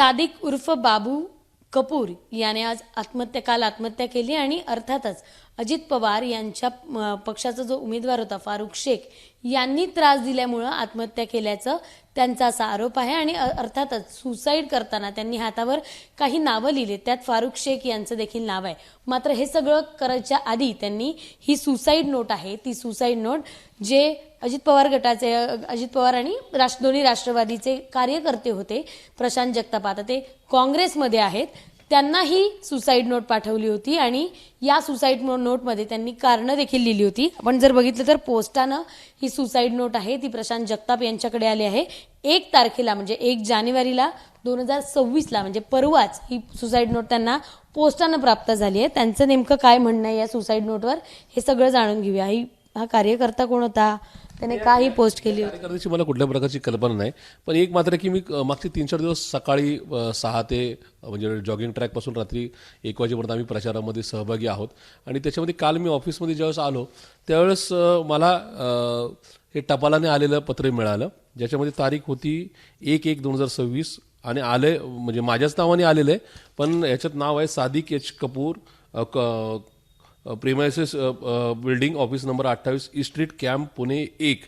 सादिक उर्फ बाबू कपूर याने आज काल आत्महत्या केली आणि अर्थातच अजित पवार यांच्या पक्षाचा जो उमेदवार होता फारुख शेख यांनी त्रास दिल्यामुळे आत्महत्या केल्याचं त्यांचा असा आरोप आहे आणि अर्थातच सुसाईड करताना त्यांनी हातावर काही नावं लिहिली, त्यात फारुख शेख यांचं देखील नाव आहे. मात्र हे सगळं करायच्या आधी त्यांनी ही सुसाईड नोट आहे, ती सुसाईड नोट जे अजित पवार आणि दोन्ही राष्ट्रवादीचे कार्यकर्ते होते, प्रशांत जगताप आता ते काँग्रेसमध्ये आहेत, त्यांना ही सुसाईड नोट पाठवली होती आणि या सुसाईड नोटमध्ये त्यांनी कारणं देखील लिहिली होती. आपण जर बघितलं तर पोस्टानं ही सुसाईड नोट आहे ती प्रशांत जगताप यांच्याकडे आली आहे. 1 तारखेला म्हणजे 1 जानेवारीला 2026ला म्हणजे परवाच ही सुसाईड नोट त्यांना पोस्टानं प्राप्त झाली आहे. त्यांचं नेमकं काय म्हणणं आहे या सुसाईड नोटवर हे सगळं जाणून घेऊया. हा कार्यकर्ता कोण होता, त्याने काही पोस्ट केली होती? कार्यकर्त्याची मला कुठल्या प्रकारची कल्पना नाही, पण एक मात्र की मी मागचे 3-4 दिवस सकाळी 6 ते म्हणजे जॉगिंग ट्रॅकपासून रात्री 1 वाजेपर्यंत आम्ही प्रचारामध्ये सहभागी आहोत आणि त्याच्यामध्ये काल मी ऑफिसमध्ये ज्यावेळेस आलो त्यावेळेस मला हे टपालाने आलेलं पत्र मिळालं, ज्याच्यामध्ये तारीख होती 1/1/2026 आणि आले म्हणजे माझ्याच नावाने आलेलं आहे, पण याच्यात नाव आहे Sadiq H Kapoor, premises building, office number 28 east street, camp, Pune 1.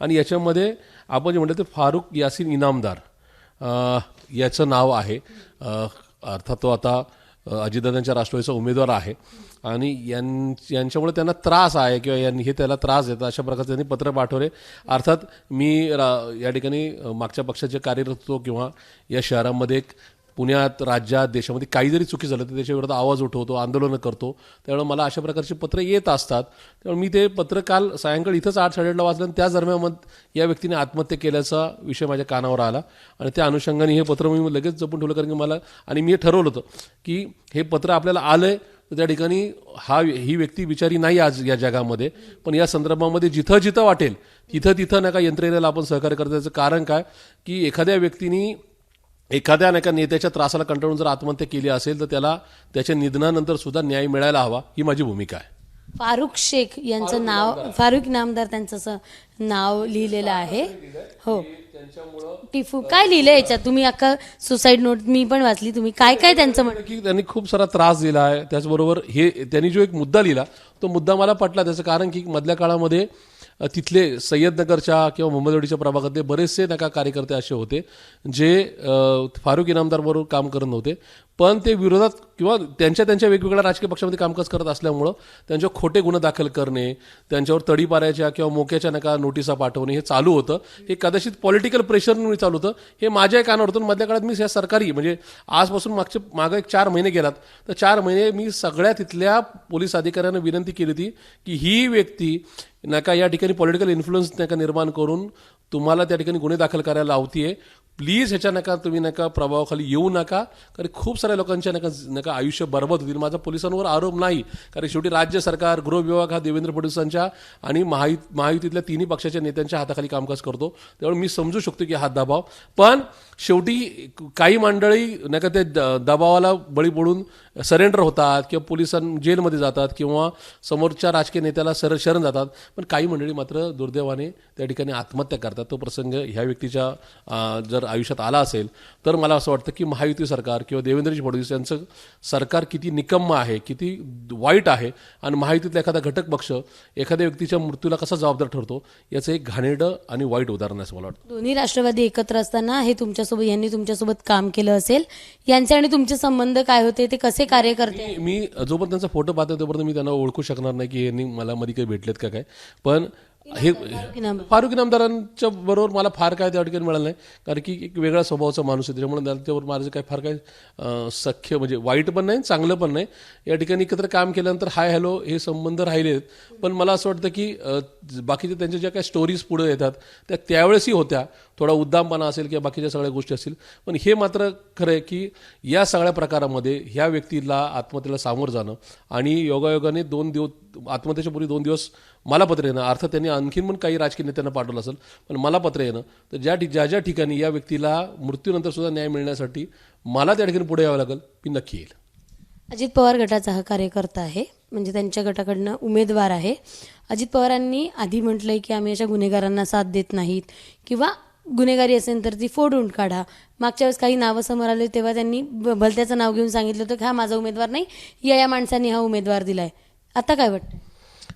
आणि याच्यामध्ये आपण जे म्हणतो ते फारुख यासिन इनामदार याचं नाव आहे. अर्थात तो आता अजितदादांच्या राष्ट्रवादीचा उमेदवार आहे आणि यांच्यामुळे त्यांना त्रास आहे किंवा हे त्याला त्रास देतात अशा प्रकारचे त्यांनी पत्र पाठवले. अर्थात मी या ठिकाणी मागच्या पक्षाचे कार्यरत होतो किंवा या शहरामध्ये पुण्यात, राज्यात, देशामध्ये काही जरी चुकी झालं तर त्याच्या विरोधात आवाज उठवतो, आंदोलनं करतो, त्यामुळे मला अशा प्रकारची पत्र येत असतात. त्यामुळे मी ते पत्र काल सायंकाळी इथंच 8-8:30ला वाचलं आणि त्याच दरम्यान या व्यक्तीने आत्महत्या केल्याचा विषय माझ्या कानावर आला आणि त्या अनुषंगाने हे पत्र मी लगेच जपून ठेवलं, कारण की मला आणि मी ठरवलं होतं की हे पत्र आपल्याला आलंय तर त्या ठिकाणी ही व्यक्ती बिचारी नाही आज या जगामध्ये, पण या संदर्भामध्ये जिथं जिथं वाटेल तिथं नका यंत्रणेला आपण सहकार्य करतो. त्याचं कारण काय की एखाद्या व्यक्तीने एखाद्या नेत्याच्या त्रासाला कंटाळून जर आत्महत्या केली असेल तर त्याला त्याच्या निधनानंतर सुद्धा न्याय मिळायला हवा, ही माझी भूमिका आहे. फारुख शेख यांचं नाव, फारुख इनामदार त्यांचं नाव लिहिलेलं आहे. हो, टिफू काय लिहिलं याच्यात? तुम्ही अख्खा सुसाईड नोट मी पण वाचली, तुम्ही काय काय त्यांचं म्हणणं की त्यांनी खूप सारा त्रास दिला आहे. त्याचबरोबर हे त्यांनी जो एक मुद्दा लिहिला तो मुद्दा मला पटला. त्याचं कारण की मधल्या काळामध्ये तिथले सय्यदनगरच्या किंवा मुंबईवाडीच्या प्रभागातले बरेचसे कार्यकर्ते असे होते जे फारुख इनामदारबरोबर काम करत नव्हते, पण ते विरोधात किंवा त्यांच्या वेगवेगळ्या राजकीय पक्षामध्ये कामकाज करत असल्यामुळं त्यांच्यावर खोटे गुन्हे दाखल करणे, त्यांच्यावर तडीपाऱ्याच्या किंवा मोक्याच्या नोटिसा पाठवणे हे चालू होतं. हे कदाचित पॉलिटिकल प्रेशरमुळे चालू होतं. हे माझ्याही कानावर होतं. मधल्या काळात मी या सरकारी म्हणजे आजपासून मागं 4 महिने गेलात तर 4 महिने मी सगळ्या तिथल्या पोलीस अधिकाऱ्यांना विनंती केली होती की ही व्यक्ती या ठिकाणी पॉलिटिकल इन्फ्लुएन्स निर्माण करून तुम्हाला त्या ठिकाणी गुन्हे दाखल करायला लावतीये. प्लीज ह्याच्या तुम्ही प्रभावाखाली येऊ नका, कारण खूप साऱ्या लोकांच्या आयुष्य बरबाद होतील. माझा पोलिसांवर आरोप नाही, कारण शेवटी राज्य सरकार, गृह विभाग हा देवेंद्र फडणवीसांच्या आणि महायुतीतल्या तिन्ही पक्षाच्या नेत्यांच्या हाताखाली कामकाज करतो. त्यामुळे मी समजू शकतो की हा दबाव, पण शेवटी काही मंडळी ते दबावाला बळी पडून सरेंडर होतात किंवा पोलिसांना जेलमध्ये जातात किंवा समोरच्या राजकीय नेत्याला शरण जातात, पण काही मंडळी मात्र दुर्दैवाने त्या ठिकाणी आत्महत्या करतात. तो प्रसंग ह्या व्यक्तीच्या जर आयुष्यात आला असेल तर मला असं वाटतं की महायुती सरकार किंवा देवेंद्रजी फडणवीस यांचं सरकार किती निकम्म आहे, किती वाईट आहे आणि महायुतीतला एखादा घटक पक्ष एखाद्या व्यक्तीच्या मृत्यूला कसा जबाबदार ठरतो याचं एक घाणेरडं आणि वाईट उदाहरण आहे असं मला वाटतं. दोन्ही राष्ट्रवादी एकत्र असताना यांनी तुमच्यासोबत काम केलं असेल, यांचे आणि तुमचे संबंध काय होते, ते कसे कार्य करते? मी जोपर्यंत त्यांचा फोटो पाहतो तोपर्यंत मी त्यांना ओळखू शकणार नाही की यांनी मला मध्ये काही भेटलेत का काय, पण हे फारुख इनामदारांच्या बरोबर मला फार काय त्या ठिकाणी मिळालं नाही, कारण की एक वेगळा स्वभावाचा माणूस आहे, त्याच्यामुळे त्याच्यावर माझं काय फार काय सख्य म्हणजे वाईट पण नाही चांगलं पण नाही. या ठिकाणी एकत्र काम केल्यानंतर हाय हॅलो हे संबंध राहिलेत, पण मला असं वाटतं की बाकीच्या त्यांच्या ज्या काही स्टोरीज पुढे येतात त्या त्यावेळेसही होत्या, थोडा उद्दामपणा असेल किंवा बाकीच्या सगळ्या गोष्टी असतील, पण हे मात्र खरं आहे की या सगळ्या प्रकारामध्ये ह्या व्यक्तीला आत्महत्येला सामोरं जाणं आणि योगायोगाने 2 दिवस आत्महत्येच्या पूर्वी 2 दिवस मला पत्र येणं, अर्थात त्यांनी आणखीन पण काही राजकीय नेत्यांना पाठवलं असेल, पण मला पत्र येणं, तर ज्या ठिकाणी या व्यक्तीला मृत्यूनंतर सुद्धा न्याय मिळण्यासाठी मला त्या ठिकाणी पुढे यावं लागेल, मी नक्की येईल. अजित पवार गटाचा हा कार्यकर्ता आहे, म्हणजे त्यांच्या गटाकडनं उमेदवार आहे. अजित पवारांनी आधी म्हटलंय की आम्ही अशा गुन्हेगारांना साथ देत नाहीत किंवा गुन्हेगारी असेल तर ती फोडून काढा. मागच्या वेळेस काही नावं समोर आले तेव्हा त्यांनी भलत्याचं नाव घेऊन सांगितलं होतं की हा माझा उमेदवार नाही, या माणसांनी हा उमेदवार दिलाय. आता काय वाटतं?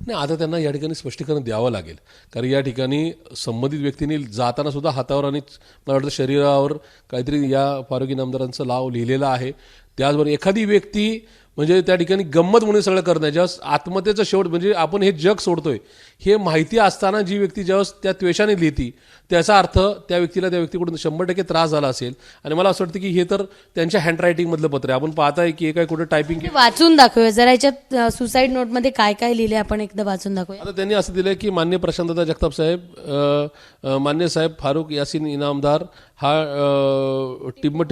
नाही, आता त्यांना या ठिकाणी स्पष्टीकरण द्यावं लागेल, कारण या ठिकाणी संबंधित व्यक्तीने जाताना सुद्धा हातावर आणि मला वाटतं शरीरावर काहीतरी या फारुकी इनामदारांचं नाव लिहिलेलं आहे. त्याचबरोबर एखादी व्यक्ती म्हणजे त्या ठिकाणी गंमत म्हणून सगळं करत नाही. ज्यावेळेस आत्महत्येचं शेवट म्हणजे आपण हे जग सोडतोय हे माहिती असताना जी व्यक्ती ज्यावेळेस त्या त्वेषाने लिहिती, त्याचा अर्थ त्या व्यक्तीकडून 100% त्रास झाला असेल. आणि मला असं वाटतं की हे तर त्यांच्या हँडरायटिंगमधलं पत्र आहे. आपण पाहताय की एका कुठं टायपिंग ते वाचून दाखवूया जरा, याच्यात सुसाईड नोटमध्ये काय काय लिहिले आपण एकदा वाचून दाखवूया. आता त्यांनी असं दिलं की मान्य प्रशांतदा जगताप साहेब, मान्य साहेब फारुक यासीन इनामदार हा टिंब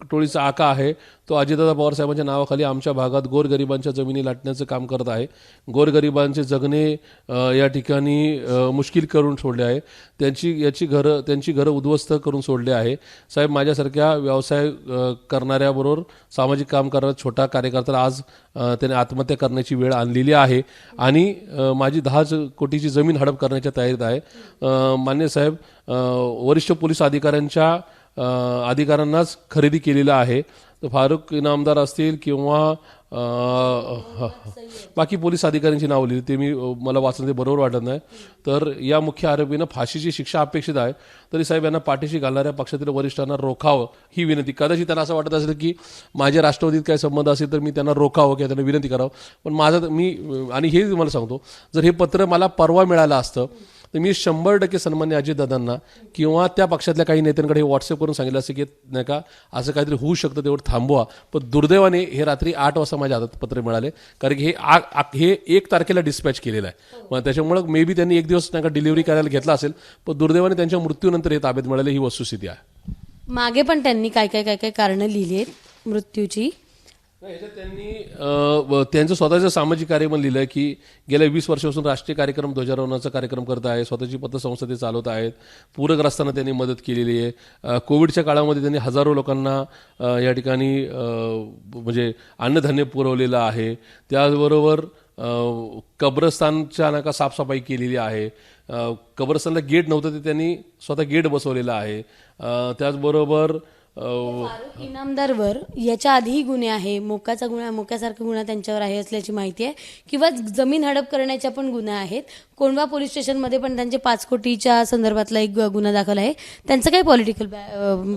टोळीचा आका आहे. तो अजितदादा पवार साहेबांच्या नावाखाली आमच्या भागात गोरगरिबांच्या जमिनी लाटण्याचं काम करत आहे. गोरगरिबांचे जगणे या ठिकाणी मुश्किल करून सोडले आहे. त्यांची घरं उद्ध्वस्त करून सोडले आहे. साहेब, माझ्यासारख्या व्यवसाय करणाऱ्याबरोबर सामाजिक काम करणारा छोटा कार्यकर्ता आज त्याने आत्महत्या करण्याची वेळ आणलेली आहे आणि माझी 10 कोटीची जमीन हडप करण्याच्या तयारीत आहे. मान्य साहेब, वरिष्ठ पोलीस अधिकाऱ्यांनाच खरेदी केलेलं आहे. तर फारुक इनामदार असतील किंवा बाकी पोलीस अधिकाऱ्यांची नावं लिहिली ते मला वाचणं ते बरोबर वाटत नाही. तर या मुख्य आरोपीनं फाशीची शिक्षा अपेक्षित आहे. तरी साहेब यांना पाठीशी घालणाऱ्या पक्षातील वरिष्ठांना रोखावं ही विनंती. कदाचित त्यांना असं वाटत असेल की माझ्या राष्ट्रवादीत काही संबंध असेल तर मी त्यांना रोखावं किंवा त्यांना विनंती करावं. पण आणि हे तुम्हाला सांगतो, जर हे पत्र मला परवा मिळालं असतं तर मी 100% सन्मान्य अजितदादांना किंवा त्या पक्षातल्या काही नेत्यांकडे हे व्हॉट्सअप करून सांगितलं असं की नाही का असं काहीतरी होऊ शकतं, तेवढं थांबवा. पण दुर्दैवाने हे रात्री 8 वाजता माझ्या हातात पत्र मिळाले, कारण की हे 1 तारखेला डिस्पॅच केलेलं आहे. मग त्याच्यामुळं मे बी त्यांनी 1 दिवस नाही का डिलिव्हरी करायला घेतला असेल, पण दुर्दैवाने त्यांच्या मृत्यूनंतर हे ताब्यात मिळाले, ही वस्तुस्थिती आहे. मागे पण त्यांनी काय काय कारणं लिहिली आहेत मृत्यूची. ह्याच्यात त्यांनी त्यांचं स्वतःचं सामाजिक कार्य पण लिहिलं आहे की गेल्या 20 वर्षापासून राष्ट्रीय कार्यक्रम ध्वजारोहणाचा कार्यक्रम करत आहे. स्वतःची पतसंस्था ते चालवत आहेत. पूरग्रस्तांना त्यांनी मदत केलेली आहे. कोविडच्या काळामध्ये त्यांनी हजारो लोकांना या ठिकाणी म्हणजे अन्नधान्य पुरवलेलं आहे. त्याचबरोबर कब्रस्तानच्या नाका साफसफाई केलेली आहे. कब्रस्तानला गेट नव्हतं ते त्यांनी स्वतः गेट बसवलेलं आहे. त्याचबरोबर फारुक इनामदारवर याच्या आधीही गुन्हे आहे, मोक्यासारखा गुन्हा त्यांच्यावर आहे असल्याची माहिती आहे, किंवा जमीन हडप करण्याच्या पण गुन्हे आहेत. कोंढवा पोलीस स्टेशनमध्ये पण त्यांचे 5 कोटीच्या संदर्भातला एक गुन्हा दाखल आहे. त्यांचं काही पॉलिटिकल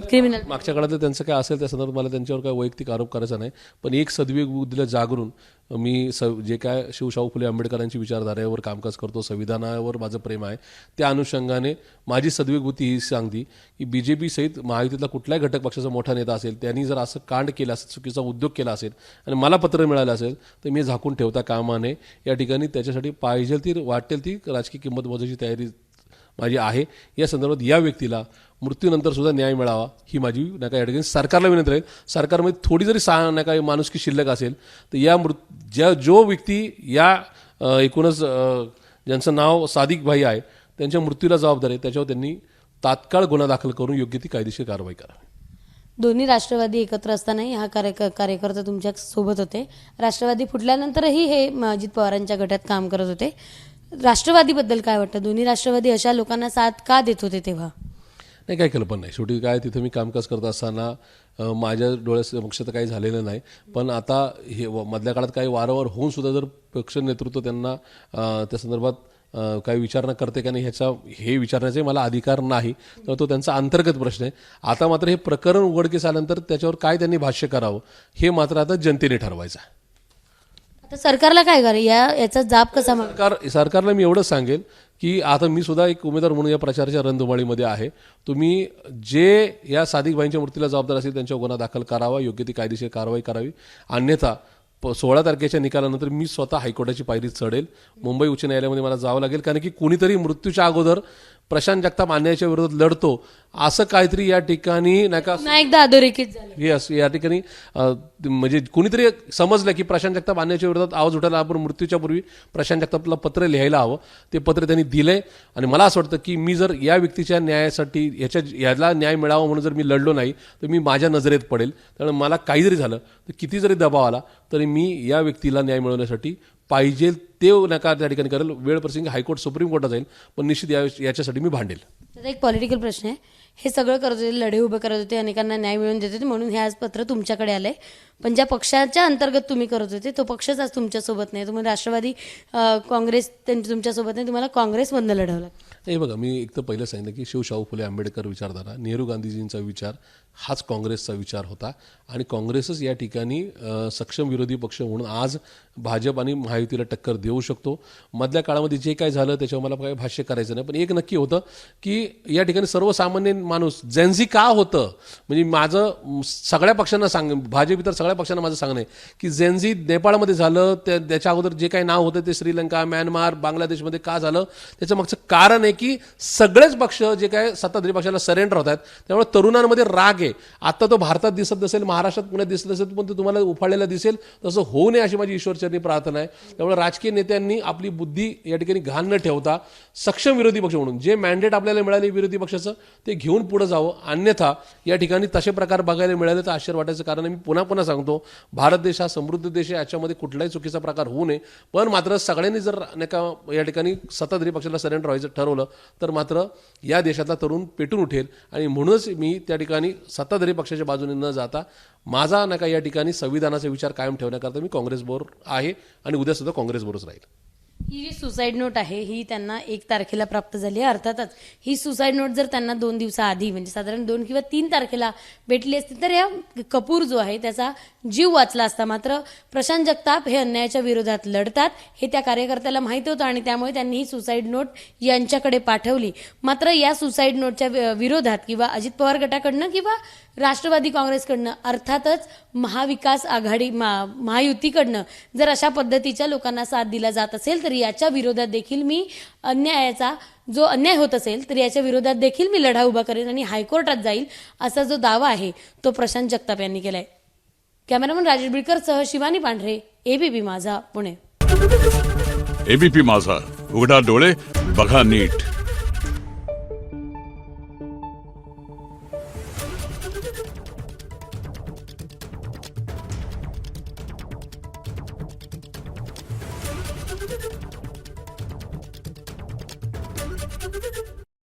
क्रिमिनल मागच्या काळात त्यांचं काय असेल त्या संदर्भात मला त्यांच्यावर काय वैयक्तिक आरोप करायचा नाही. पण एक सद्विवेक बुद्धीला जागरून मी जे काय शिवशाहू फुले आंबेडकरांची विचारधारेवर कामकाज करतो, संविधानावर माझं प्रेम आहे, त्या अनुषंगाने माझी सद्विवेक बुद्धी ही सांगती की BJP सहित महायुतीतला कुठल्याही घटक पक्षाचा मोठा नेता असेल त्यांनी जर असं कांड केलं असेल, चुकीचा उद्योग केला असेल आणि मला पत्र मिळालं असेल तर मी झाकून ठेवता कामा नये. या ठिकाणी त्याच्यासाठी पाहिजे ती वाटेल ती राजकीय किंमत मोजायची तयारी माझी आहे. या संदर्भात या व्यक्तीला मृत्यूनंतर सुद्धा न्याय मिळावा ही माझी नाही का या ठिकाणी सरकारला विनंती राहील. सरकारमध्ये थोडी जरी नाही का माणुसकी शिल्लक असेल तर जो व्यक्ती या एकूणच ज्यांचं नाव सादिक भाई आहे त्यांच्या मृत्यूला जबाबदार आहे त्याच्यावर त्यांनी तात्काळ गुन्हा दाखल करून योग्य ती कायदेशीर कारवाई करावी. दोन्ही राष्ट्रवादी एकत्र असतानाही हा कार्यकर्ता तुमच्या सोबत होते. राष्ट्रवादी फुटल्यानंतरही हे अजित पवारांच्या गटात काम करत होते. राष्ट्रवादीबद्दल काय वाटतं? दोन्ही राष्ट्रवादी अशा लोकांना साथ का देत होते तेव्हा? नाही, काही कल्पना नाही. शेवटी काय तिथं मी कामकाज करत असताना माझ्या डोळ्यासमक्ष तर काही झालेलं नाही. पण आता हे मधल्या काळात काही वारंवार होऊन सुद्धा जर पक्ष नेतृत्व त्यांना त्या संदर्भात काही विचारणा करते का नाही हे विचारण्याचे मला अधिकार नाही. तर तो त्यांचा अंतर्गत प्रश्न आहे. आता मात्र हे प्रकरण उघडकीस आल्यानंतर त्याच्यावर काय त्यांनी भाष्य करावं हे मात्र आता जनतेने ठरवायचं आहे. आता सरकारला काय करायचं, याचा जाब कसा सरकारला मी एवढंच सांगेल की आता मी सुद्धा एक उमेदवार म्हणून या प्रचाराच्या रणधुमाळीमध्ये आहे. तुम्ही जे या सादिक भाईंच्या मृत्यूला जबाबदार असेल त्यांच्यावर गुन्हा दाखल करावा, योग्य ती कायदेशीर कारवाई करावी. अन्यथा 16 तारखेच्या निकालानंतर मी स्वतः हायकोर्टाची पायरी चढेल. मुंबई उच्च न्यायालयामध्ये मला जावं लागेल, कारण की कोणीतरी मृत्यूच्या अगोदर प्रशांत जगताप अन्यायाच्या विरोधात लढतो असं काहीतरी या ठिकाणी नाही का एकदा अधोरेखित झालं. येस, या ठिकाणी म्हणजे कुणीतरी समजलं की प्रशांत जगताप अन्यायाच्या विरोधात आवाज उठायला आपण मृत्यूच्या पूर्वी प्रशांत जगतापला पत्र लिहायला हवं. ते पत्र त्यांनी दिलंय आणि मला असं वाटतं की मी जर या व्यक्तीच्या न्यायासाठी याला न्याय मिळावा म्हणून जर मी लढलो नाही तर मी माझ्या नजरेत पडेल. त्यामुळे मला काही जरी झालं तर किती जरी दबाव आला तरी मी या व्यक्तीला न्याय मिळवण्यासाठी पाहिजे ते नकार त्या ठिकाणी करेल. वेळ प्रसंगी हायकोर्ट सुप्रीम कोर्टात जाईल, पण निश्चित याच्यासाठी मी भांडेल. त्याचा एक पॉलिटिकल प्रश्न आहे. हे सगळं करत होते, लढे उभे करत होते, अनेकांना न्याय मिळवून देत होते, म्हणून हे आज पत्र तुमच्याकडे आलंय. पण ज्या पक्षाच्या अंतर्गत तुम्ही करत होते तो पक्षच आज तुमच्यासोबत नाही. तुम्हाला राष्ट्रवादी काँग्रेस तुमच्यासोबत नाही, तुम्हाला काँग्रेसमधनं लढवलं लागतं. हे बघा, मी एक तर पहिलं सांगितलं की शिवशाहू फुले आंबेडकर विचारधारा, नेहरू गांधीजींचा विचार हाच काँग्रेसचा विचार होता आणि काँग्रेसच या ठिकाणी सक्षम विरोधी पक्ष म्हणून आज भाजप आणि महायुतीला टक्कर देऊ शकतो. मधल्या काळामध्ये जे काय झालं त्याच्यावर मला काही भाष्य करायचं नाही, पण एक नक्की होतं की या ठिकाणी सर्वसामान्य माणूस जेन्झी का होतं, म्हणजे माझं सगळ्या पक्षांना भाजप इतर सगळ्या पक्षांना माझं सांगणं आहे की जेन्झी नेपाळमध्ये झालं, त्याच्या अगोदर जे काही नाव होतं ते श्रीलंका, म्यानमार, बांगलादेशमध्ये का झालं, त्याचं मागचं कारण आहे की सगळेच पक्ष जे काय सत्ताधारी पक्षाला सरेंडर होत आहेत, त्यामुळे तरुणांमध्ये राग आहे. आता तो भारतात दिसत नसेल, महाराष्ट्रात पुण्यात दिसत नसेल, पण तो तुम्हाला उफाळलेला दिसेल. तसं होऊ नये अशी माझी ईश्वरचरणी प्रार्थना आहे. त्यामुळे राजकीय नेत्यांनी आपली बुद्धी या ठिकाणी घाण न ठेवता सक्षम विरोधी पक्ष म्हणून जे मॅन्डेट आपल्याला मिळाले विरोधी पक्षाचं ते घेऊन पुढे जावं. अन्यथा या ठिकाणी तसे प्रकार बघायला मिळाले तर आश्चर्य वाटायचं कारण आहे. मी पुन्हा पुन्हा सांगतो, भारत देश हा समृद्ध देश आहे, याच्यामध्ये कुठलाही चुकीचा प्रकार होऊ नये. पण मात्र सगळ्यांनी जर नाही का या ठिकाणी सत्ताधारी पक्षाला सरेंडर व्हायचं ठरवलं तर मात्र या देशातला तरुण पेटून उठेल. आणि म्हणूनच मी त्या ठिकाणी सत्ताधारी पक्षाच्या बाजूने न जाता माझा नका या ठिकाणी संविधानाचा विचार कायम ठेवण्याकरता मी काँग्रेसबरोबर आहे आणि उद्या सुद्धा काँग्रेसबरोबरच राहील. ही जी सुसाईड नोट आहे ही त्यांना 1 तारखेला प्राप्त झाली आहे. अर्थातच ही सुसाईड नोट जर त्यांना 2 दिवसाआधी म्हणजे साधारण 2 किंवा 3 तारखेला भेटली असती तर या कपूर जो आहे त्याचा जीव वाचला असता. मात्र प्रशांत जगताप हे अन्यायाच्या विरोधात लढतात हे त्या कार्यकर्त्याला माहिती होतं आणि त्यामुळे त्यांनी ही सुसाईड नोट यांच्याकडे पाठवली. मात्र या सुसाईड नोटच्या विरोधात किंवा अजित पवार गटाकडनं किंवा राष्ट्रवादी काँग्रेसकडनं अर्थातच महाविकास आघाडी महायुतीकडनं जर अशा पद्धतीच्या लोकांना साथ दिला जात असेल तर याच्या विरोधात देखील मी अन्यायाचा जो अन्याय होत असेल तर याच्या विरोधात देखील मी लढा उभा करेन आणि हायकोर्टात जाईल असा जो दावा आहे तो प्रशांत जगताप यांनी केलाय. कॅमेरामन राजेश बिळकर सह शिवानी पांढरे, एबीपी माझा, पुणे. एबीपी माझा, उघडा डोळे बघा नीट.